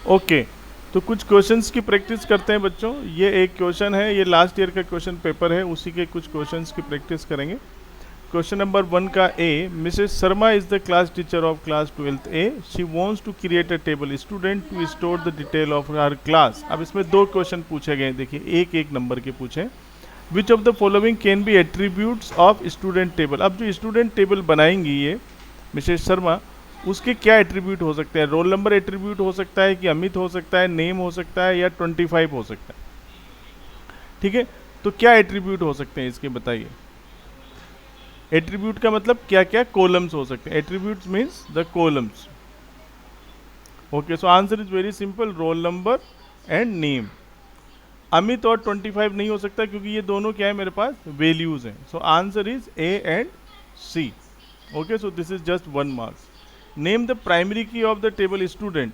Okay, तो कुछ questions की प्रैक्टिस करते हैं बच्चों। ये एक क्वेश्चन है, ये लास्ट ईयर का क्वेश्चन पेपर है, उसी के कुछ क्वेश्चंस की प्रैक्टिस करेंगे। क्वेश्चन नंबर 1 का A, Mrs Sharma is the class teacher of class 12th A. She wants to create a table student to store the detail of her class. अब इसमें दो क्वेश्चन पूछे गए, देखिए एक एक नंबर के पूछे। Which of the following can be attributes of student table. अब जो स्टूडेंट टेबल बनाएंगी ये मिसेस शर्मा, उसके क्या एट्रीब्यूट हो सकते हैं? रोल नंबर एट्रीब्यूट हो सकता है कि अमित हो सकता है, नेम हो सकता है, या 25 हो सकता है। ठीक है, तो क्या एट्रीब्यूट हो सकते हैं इसके, बताइए। एट्रीब्यूट का मतलब क्या क्या कॉलम्स हो सकते हैं। Attributes means the columns. Okay, so answer is very simple, roll number and name. Amit और 25 नहीं हो सकता क्योंकि ये दोनों क्या है मेरे पास, वैल्यूज हैं। So answer is A and C. Okay, so this is just 1 marks. Name the primary key of the table student.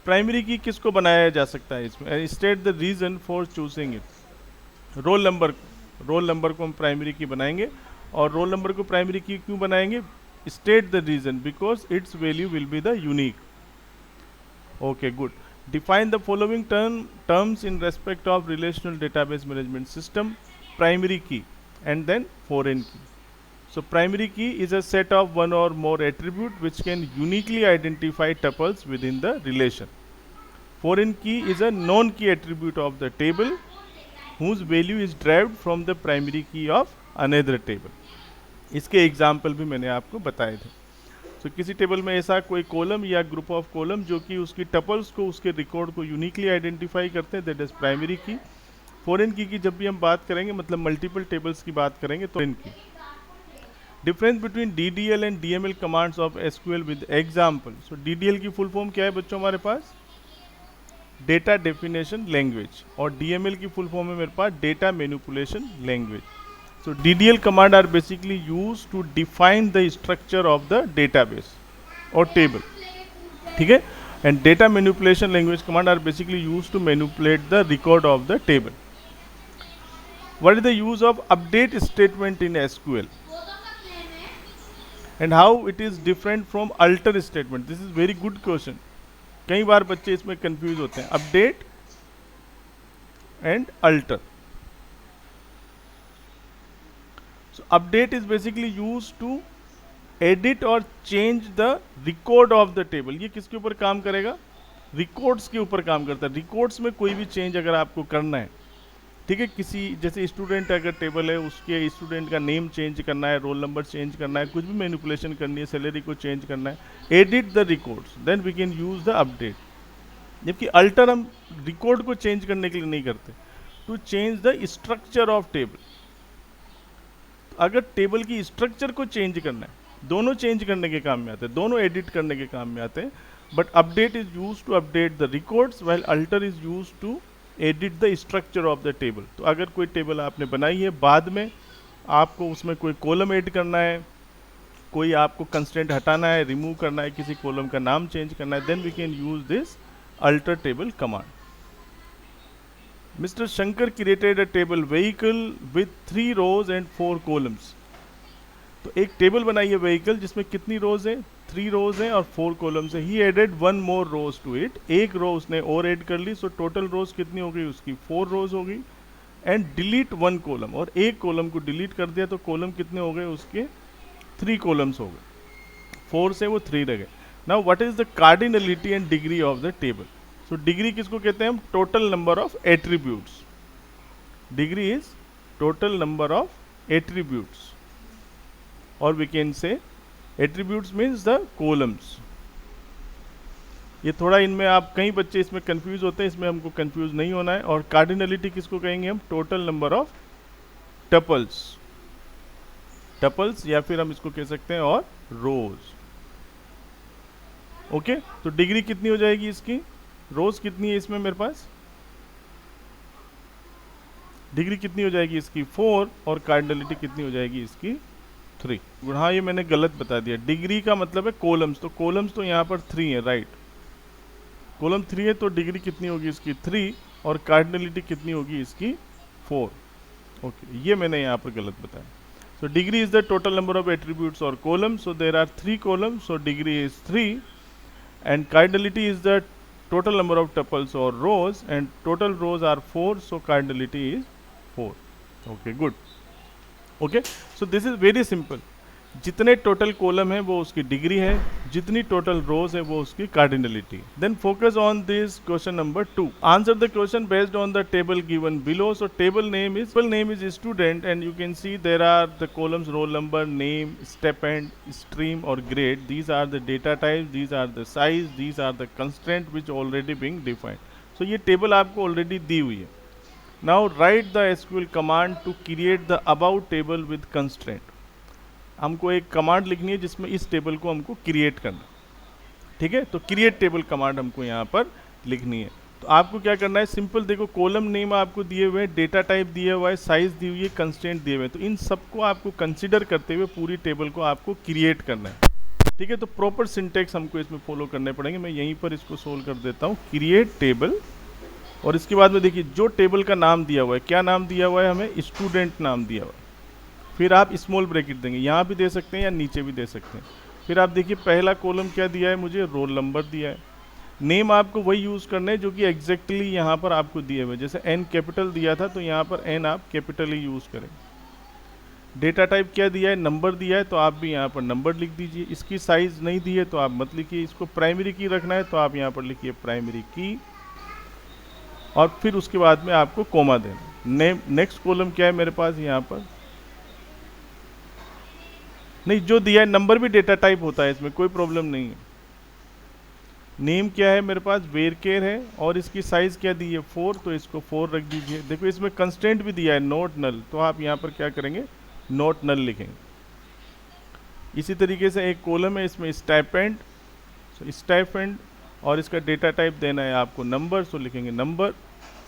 Primary key किसको बनाया जा सकता है इसमें? State the reason for choosing it. Roll number को हम primary की बनाएंगे। और रोल नंबर को प्राइमरी की क्यों बनाएंगे? State the reason, because its value will be the unique. Okay, good. Define the following terms in respect of relational database management system. Primary key and then foreign key. So primary key is a set of one or more attribute which can uniquely identify tuples within the relation. Foreign key is a non-key attribute of the table whose value is derived from the primary key of another table. इसके example भी मैंने आपको बताए थे। तो किसी table में ऐसा कोई कॉलम या ग्रुप ऑफ कॉलम जो कि उसकी टपल्स को, उसके रिकॉर्ड को यूनिकली आइडेंटिफाई करते हैं, दैट इज प्राइमरी की। फॉरेन की जब भी हम बात करेंगे, मतलब मल्टीपल टेबल्स की बात करेंगे, तो इनकी difference between DDL and DML commands of SQL with example. So DDL की फुल फॉर्म क्या है बच्चों हमारे पास? Data definition language. और DML की फुल फॉर्म है मेरे पास data manipulation language. So DDL command are basically use to define the structure of the database और टेबल। ठीक है, and data manipulation language command are basically use to manipulate the record of the table. What is the use of update statement in SQL and how it is different from alter statement? This is very good question. कई बार बच्चे इसमें confuse होते हैं, update and alter. So update is basically use to edit और change the record of the table. ये किसके ऊपर काम करेगा? रिकॉर्ड्स के ऊपर काम करता है। रिकॉर्ड्स में कोई भी चेंज अगर आपको करना है, ठीक है, किसी जैसे स्टूडेंट अगर टेबल है, उसके स्टूडेंट का नेम चेंज करना है, रोल नंबर चेंज करना है, कुछ भी मैनिपुलेशन करनी है, सैलरी को चेंज करना है, edit the records, then we can use the update. जबकि अल्टर हम रिकॉर्ड को चेंज करने के लिए नहीं करते, to change the structure of table. अगर टेबल की स्ट्रक्चर को चेंज करना है, दोनों चेंज करने के काम में आते हैं, दोनों एडिट करने के काम में आते हैं। But update is use to update the records, while alter is use to edit the structure of the table. तो अगर कोई टेबल आपने बनाई है, बाद में आपको उसमें कोई कॉलम ऐड करना है, कोई आपको कंस्टेंट हटाना है, रिमूव करना है, किसी कॉलम का नाम चेंज करना है, then we can use this alter table command. Mister Shankar created a table vehicle with 3 rows and 4 columns। तो एक टेबल बनाई है व्हीकल जिसमें कितनी रोज है? 3 rows हैं और 4 columns है। He added 1 more rows to it. एक रो उसने और ऐड कर ली, सो टोटल रोज कितनी हो गई उसकी? 4 rows हो गई। एंड डिलीट 1 column, और एक कॉलम को डिलीट कर दिया तो कॉलम कितने हो गए उसके? 3 columns हो गए। 4 से वो 3 रह गए। Now what is the cardinality and degree of the table? So degree किसको कहते हैं हम? Total number of attributes. Degree is total number of attributes, और we can say attributes means the columns. ये थोड़ा इनमें आप, कई बच्चे इसमें कंफ्यूज होते हैं, इसमें हमको कंफ्यूज नहीं होना है। और कार्डिनलिटी किसको कहेंगे हम? Total number of tuples. Tuples या फिर हम इसको कह सकते हैं और रोज। ओके, तो डिग्री कितनी हो जाएगी इसकी? रोज कितनी है इसमें मेरे पास? डिग्री कितनी हो जाएगी इसकी? 4, और कार्डिनलिटी कितनी हो जाएगी इसकी? 3। हाँ, ये मैंने गलत बता दिया। डिग्री का मतलब है कॉलम्स, तो कॉलम्स तो यहाँ पर 3 है, राइट। कॉलम 3 है तो डिग्री कितनी होगी इसकी? 3, और कार्डिनलिटी कितनी होगी इसकी? 4। ओके, ये मैंने यहाँ पर गलत बताया। So degree is the total number of attributes और columns, so there are 3 columns, so degree is 3, and cardinality is the total number of tuples or rows, and total rows are 4, so cardinality is 4. Okay, good. Okay, so this is very simple. जितने total column है वो उसकी degree है, जितनी total रोज है वो उसकी cardinality. Then focus on this question number 2. Answer the question based on the table given below. So table name is student, and you can see there are the columns roll number, name, stipend, stream और grade. These are the data type, these are the size, these are the constraint which already being defined. So ये table आपको already दी हुई है. Now write the SQL command to create the about table with constraint. हमको एक command लिखनी है जिसमें इस टेबल को हमको क्रिएट करना. ठीक है, तो क्रिएट टेबल कमांड हमको यहाँ पर लिखनी है. तो आपको क्या करना है, सिंपल देखो, कॉलम नेम आपको दिए हुए हैं, डेटा टाइप दिया हुआ है, साइज दी हुई है, कंस्ट्रेंट दिए हुए हैं. तो इन सबको आपको कंसिडर करते हुए पूरी टेबल को आपको क्रिएट करना है. ठीक है, तो प्रॉपर सिंटेक्स हमको इसमें फॉलो करने पड़ेंगे. मैं यहीं पर इसको सोल्व कर देता हूँ, क्रिएट टेबल. और इसके बाद में देखिए जो टेबल का नाम दिया हुआ है, क्या नाम दिया हुआ है, हमें स्टूडेंट नाम दिया हुआ है. फिर आप स्मॉल ब्रैकेट देंगे, यहाँ भी दे सकते हैं या नीचे भी दे सकते हैं. फिर आप देखिए पहला कॉलम क्या दिया है, मुझे रोल नंबर दिया है. नेम आपको वही यूज़ करना है जो कि एग्जैक्टली यहाँ पर आपको दिए हुए. जैसे एन कैपिटल दिया था तो यहाँ पर एन आप कैपिटल ही यूज़ करें. डेटा टाइप क्या दिया है, नंबर दिया है, तो आप भी यहाँ पर नंबर लिख दीजिए. इसकी साइज़ नहीं दी है तो आप मत लिखिए. इसको प्राइमरी की रखना है तो आप यहाँ पर लिखिए प्राइमरी की, और फिर उसके बाद में आपको कोमा देना. नेक्स्ट कॉलम क्या है मेरे पास यहाँ पर, नहीं जो दिया है नंबर भी डेटा टाइप होता है, इसमें कोई प्रॉब्लम नहीं है. नेम क्या है मेरे पास, वेरकेर है, और इसकी साइज क्या दी है 4, तो इसको 4 रख दीजिए. देखो इसमें कंस्टेंट भी दिया है नॉट नल, तो आप यहाँ पर क्या करेंगे, नॉट नल लिखेंगे. इसी तरीके से एक कॉलम है, इसमें स्टाइपेंड, सो स्टाइपेंड, और इसका डेटा टाइप देना है आपको नंबर, सो लिखेंगे नंबर.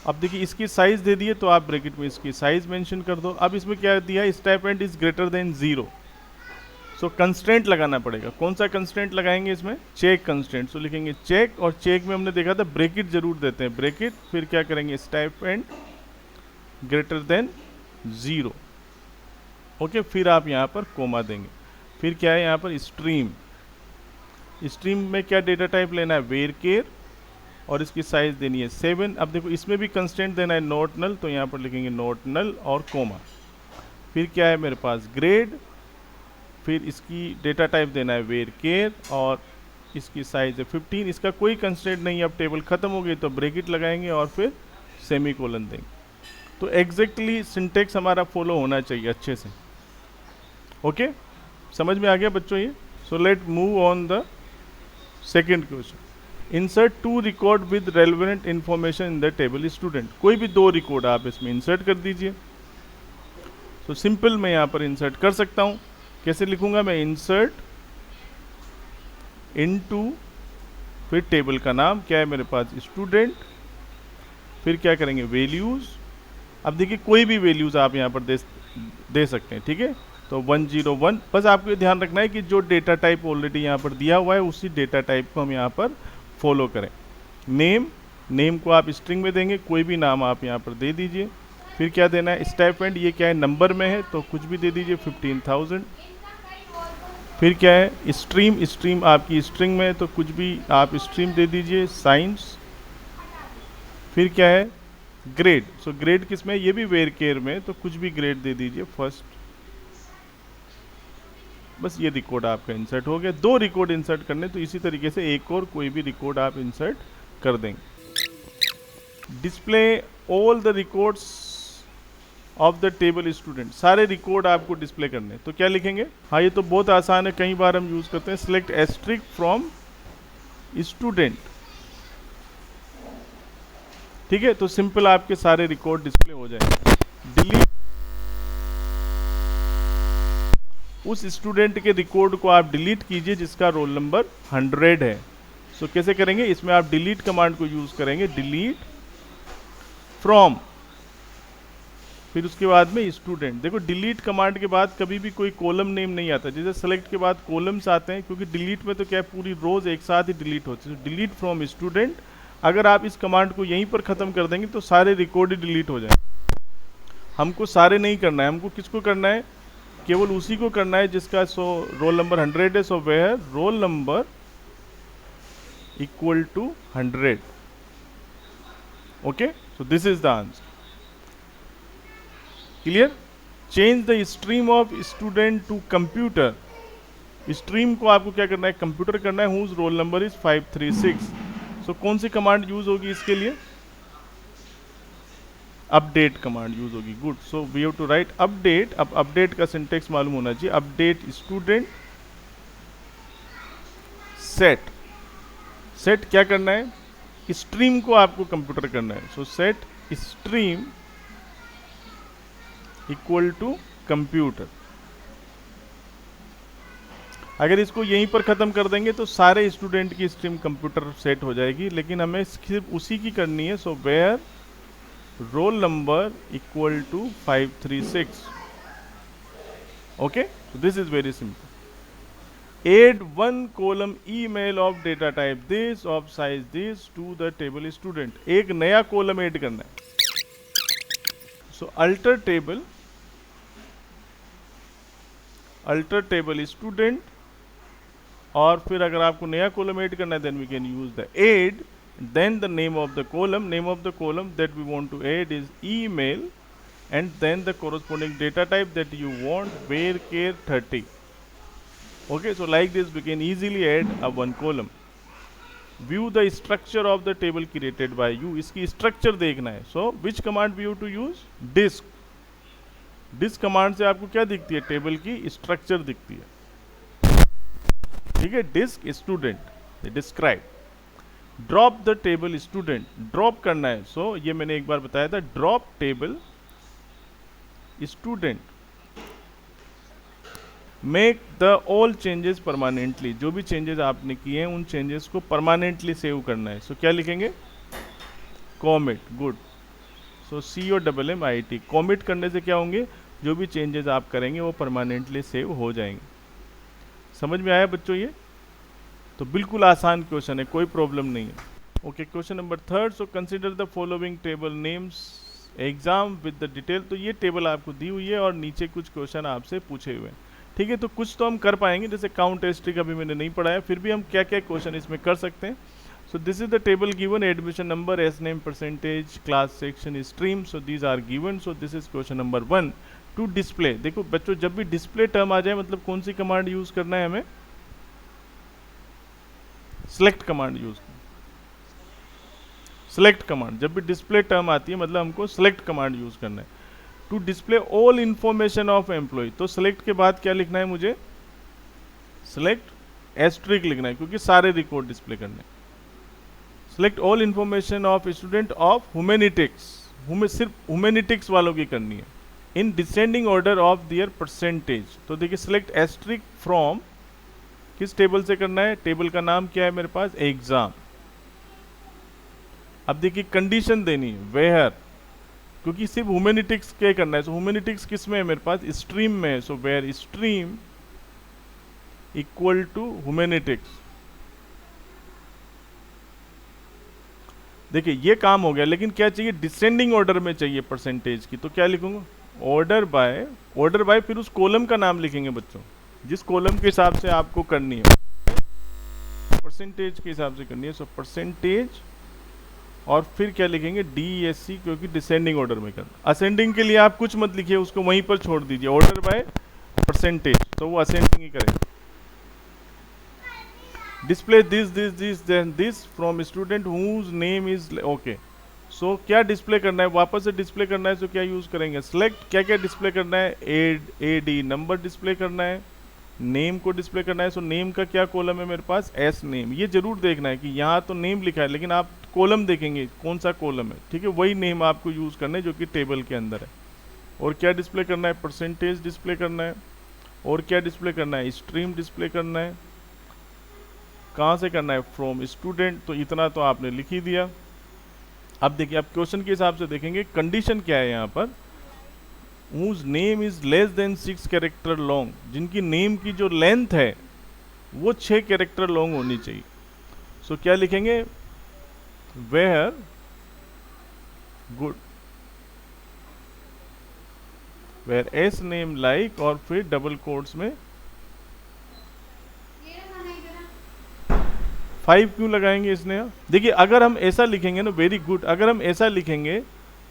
अब देखिए इसकी साइज दे दिए तो आप ब्रैकेट में इसकी साइज मेंशन कर दो. अब इसमें क्या दिया है, stipend is greater than 0, so constraint लगाना पड़ेगा. कौन सा कंस्ट्रेंट लगाएंगे इसमें, चेक कंस्ट्रेंट. सो लिखेंगे चेक, और चेक में हमने देखा था ब्रैकेट जरूर देते हैं, ब्रैकेट. फिर क्या करेंगे, स्टाइपेंड ग्रेटर देन 0. ओके, फिर आप यहाँ पर कोमा देंगे. फिर क्या है यहाँ पर, स्ट्रीम. स्ट्रीम में क्या डेटा टाइप लेना है, वेरकेर, और इसकी साइज देनी है 7. अब देखो इसमें भी कंस्टेंट देना है नॉट नल, तो यहाँ पर लिखेंगे नॉट नल और कोमा. फिर क्या है मेरे पास, ग्रेड. फिर इसकी डेटा टाइप देना है वेरकेर, और इसकी साइज है 15. इसका कोई कंस्टेंट नहीं, अब टेबल खत्म हो गई तो ब्रैकेट लगाएंगे और फिर सेमी कोलन देंगे. तो एग्जैक्टली सिंटेक्स हमारा फॉलो होना चाहिए अच्छे से. ओके, समझ में आ गया बच्चों ये. So let move on the second question. Insert 2 record with relevant information in the table student. कोई भी 2 रिकॉर्ड आप इसमें इंसर्ट कर दीजिए. सो सिंपल मैं यहाँ पर इंसर्ट कर सकता हूँ. कैसे लिखूंगा मैं, इंसर्ट इनटू, फिर टेबल का नाम क्या है मेरे पास, स्टूडेंट. फिर क्या करेंगे, वैल्यूज. अब देखिए कोई भी वैल्यूज आप यहाँ पर दे सकते हैं. ठीक है, तो 101. बस आपको ये ध्यान रखना है कि जो डेटा टाइप ऑलरेडी यहाँ पर दिया हुआ है उसी डेटा टाइप को हम यहाँ पर फॉलो करें. नेम को आप स्ट्रिंग में देंगे, कोई भी नाम आप यहाँ पर दे दीजिए. फिर क्या देना है, स्टाइपेंड, ये क्या है नंबर में है तो कुछ भी दे दीजिए 15,000. फिर क्या है, स्ट्रीम आपकी स्ट्रिंग में है तो कुछ भी आप स्ट्रीम दे दीजिए, साइंस. फिर क्या है, ग्रेड. सो ग्रेड किस में, ये भी वेरकेर में, तो कुछ भी ग्रेड दे दीजिए, फर्स्ट. बस ये रिकॉर्ड आपका इंसर्ट हो गया. 2 रिकॉर्ड इंसर्ट करने, तो इसी तरीके से एक और कोई भी रिकॉर्ड आप इंसर्ट कर देंगे. Display all the records of the table student. सारे रिकॉर्ड आपको डिस्प्ले करने, तो क्या लिखेंगे, हाँ ये तो बहुत आसान है, कई बार हम यूज करते हैं. Select asterisk from student. ठीक है, तो सिंपल आपके सारे रिकॉर्ड डिस्प्ले हो जाएंगे. डिलीट उस स्टूडेंट के रिकॉर्ड को आप डिलीट कीजिए जिसका रोल नंबर 100 है. सो कैसे करेंगे, इसमें आप डिलीट कमांड को यूज करेंगे, डिलीट फ्रॉम, फिर उसके बाद में स्टूडेंट. देखो डिलीट कमांड के बाद कभी भी कोई कॉलम नेम नहीं आता. जैसे सेलेक्ट के बाद कॉलम्स आते हैं, क्योंकि डिलीट में तो क्या है पूरी रोज एक साथ ही डिलीट होती है. डिलीट फ्रॉम स्टूडेंट, अगर आप इस कमांड को यहीं पर ख़त्म कर देंगे तो सारे रिकॉर्ड ही डिलीट हो जाएंगे. हमको सारे नहीं करना है, हमको किसको करना है, केवल उसी को करना है जिसका रोल नंबर 100 है. सो वह roll number equal to 100. Okay, so this is the answer. Clear? Change the stream of student to computer. Stream को आपको क्या करना है, कंप्यूटर करना है. Whose roll number is 536. So कौन सी कमांड यूज होगी इसके लिए? अपडेट कमांड यूज होगी. Good. So we have to write update. अब अपडेट का सिंटेक्स मालूम होना चाहिए. Update student set. सेट क्या करना है? स्ट्रीम को आपको कंप्यूटर करना है. So set stream equal to computer. अगर इसको यहीं पर ख़त्म कर देंगे तो सारे स्टूडेंट की स्ट्रीम कंप्यूटर सेट हो जाएगी, लेकिन हमें सिर्फ उसी की करनी है. So where roll number equal to 536. Okay, so this is very simple. Add one column email of data type this of size this to the table student. एक नया कॉलम ऐड करना है. सो अल्टर टेबल स्टूडेंट, और फिर अगर आपको नया column add करना है then we can use the add, then the name of the column that we want to add is email, and then the corresponding data type that you want, varchar 30. Okay, so like this we can easily add a one column. View the structure of the table created by you. इसकी structure देखना है. So which command we have to use? disk. disk command से आपको क्या दिखती है? Table की structure दिखती है. ठीक है. Desc student describe. Drop the table student. Drop करना है. सो ये मैंने एक बार बताया था. Drop table student. Make the all changes permanently. जो भी चेंजेस आपने किए हैं उन चेंजेस को परमानेंटली सेव करना है. सो क्या लिखेंगे? कॉमिट. गुड. सो COMMIT. कॉमिट करने से क्या होंगे? जो भी चेंजेस आप करेंगे वो परमानेंटली सेव हो जाएंगे. समझ में आया बच्चों? ये तो बिल्कुल आसान क्वेश्चन है, कोई प्रॉब्लम नहीं है. Okay, question number 3. So consider the following table names exam with the detail. तो ये टेबल आपको दी हुई है और नीचे कुछ क्वेश्चन आपसे पूछे हुए हैं. ठीक है, तो कुछ तो हम कर पाएंगे, जैसे काउंट हिस्ट्री का भी मैंने नहीं पढ़ाया, फिर भी हम क्या क्या क्वेश्चन इसमें कर सकते हैं. So this is the table given. Admission number, S name, percentage, class, section, stream. So these are given. So this is question number 1. To display. देखो बच्चों, जब भी डिस्प्ले टर्म आ जाए मतलब कौन सी कमांड यूज करना है हमें? सेलेक्ट कमांड यूज करना. Select command. जब भी डिस्प्ले टर्म आती है मतलब हमको सेलेक्ट कमांड यूज करना है. To display all information of employ. तो सेलेक्ट के बाद क्या लिखना है मुझे? सेलेक्ट एस्ट्रिक लिखना है, क्योंकि सारे रिकॉर्ड डिस्प्ले करने हैं. Select all information of student of humanities. सिर्फ ह्यूमैनिटिक्स वालों की करनी है. In descending order of their percentage. तो देखिए, सिलेक्ट एस्ट्रिक फ्रॉम किस टेबल से करना है? टेबल का नाम क्या है मेरे पास? एग्जाम. अब देखिए कंडीशन देनी है, वेयर, क्योंकि सिर्फ ह्यूमैनिटिक्स के करना है. सो ह्यूमैनिटिक्स किस में है मेरे पास? स्ट्रीम में है. So where stream equal to humanities. देखिए ये काम हो गया, लेकिन क्या चाहिए? डिसेंडिंग ऑर्डर में चाहिए परसेंटेज की. तो क्या लिखूंगा? ऑर्डर बाय फिर उस कॉलम का नाम लिखेंगे बच्चों, जिस कॉलम के हिसाब से आपको करनी है. परसेंटेज के हिसाब से करनी है. सो परसेंटेज, और फिर क्या लिखेंगे? DESC, क्योंकि डिसेंडिंग ऑर्डर में करना. असेंडिंग के लिए आप कुछ मत लिखिए, उसको वहीं पर छोड़ दीजिए. ऑर्डर बाय परसेंटेज, तो वो असेंडिंग ही करेंगे. Display this from student whose name is. Okay, so क्या डिस्प्ले करना है? वापस से डिस्प्ले करना है. सो क्या यूज करेंगे? सेलेक्ट. क्या क्या डिस्प्ले करना है? AD नंबर डिस्प्ले करना है, नेम को डिस्प्ले करना है. सो नेम का क्या कॉलम है मेरे पास? S name. ये जरूर देखना है कि यहाँ तो नेम लिखा है, लेकिन आप कॉलम देखेंगे कौन सा कॉलम है. ठीक है, वही नेम आपको यूज करना है जो कि टेबल के अंदर है. और क्या डिस्प्ले करना है? परसेंटेज डिस्प्ले करना है. और क्या डिस्प्ले करना है? स्ट्रीम डिस्प्ले करना है. कहाँ से करना है? From student. तो इतना तो आपने लिख ही दिया. अब देखिए, आप क्वेश्चन के हिसाब से देखेंगे कंडीशन क्या है यहाँ पर. whose name is less than 6 character long. जिनकी नेम की जो लेंथ है वो 6 कैरेक्टर लॉन्ग होनी चाहिए. सो क्या लिखेंगे? Where, good, where S name like, और फिर डबल कोट्स में 5 क्यों लगाएंगे इसने? देखिए अगर हम ऐसा लिखेंगे ना, वेरी गुड, अगर हम ऐसा लिखेंगे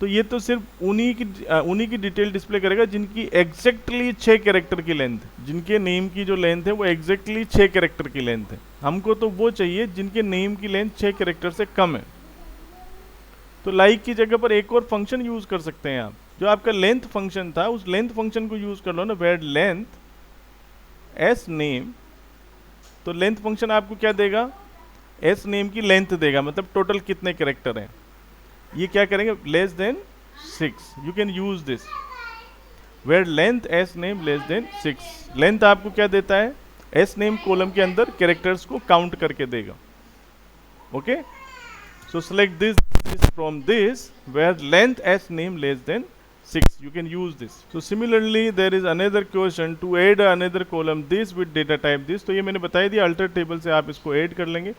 तो ये तो सिर्फ उन्हीं की डिटेल डिस्प्ले करेगा जिनकी एग्जैक्टली 6 कैरेक्टर की लेंथ, जिनके नेम की जो लेंथ है वो एग्जैक्टली 6 कैरेक्टर की लेंथ है। हमको तो वो चाहिए जिनके नेम की लेंथ 6 कैरेक्टर से कम है। तो लाइक की जगह पर एक और फंक्शन यूज कर सकते हैं आप, जो आपका लेंथ फंक्शन था उस लेंथ फंक्शन को यूज कर लो ना, वेर लेंथ एस नेम। तो लेंथ फंक्शन आपको क्या देगा? एस नेम की लेंथ देगा, मतलब टोटल कितने कैरेक्टर हैं। ये क्या करेंगे? Less than 6। You can use this where length S name less than 6। Length आपको क्या देता है? एस नेम कॉलम के अंदर कैरेक्टर्स को काउंट करके देगा। Okay, so select this from this where length as name less than 6. You can use this. So similarly there is another question to add another column this with data type this. तो ये मैंने बताई दिया, alter table से आप इसको add कर लेंगे।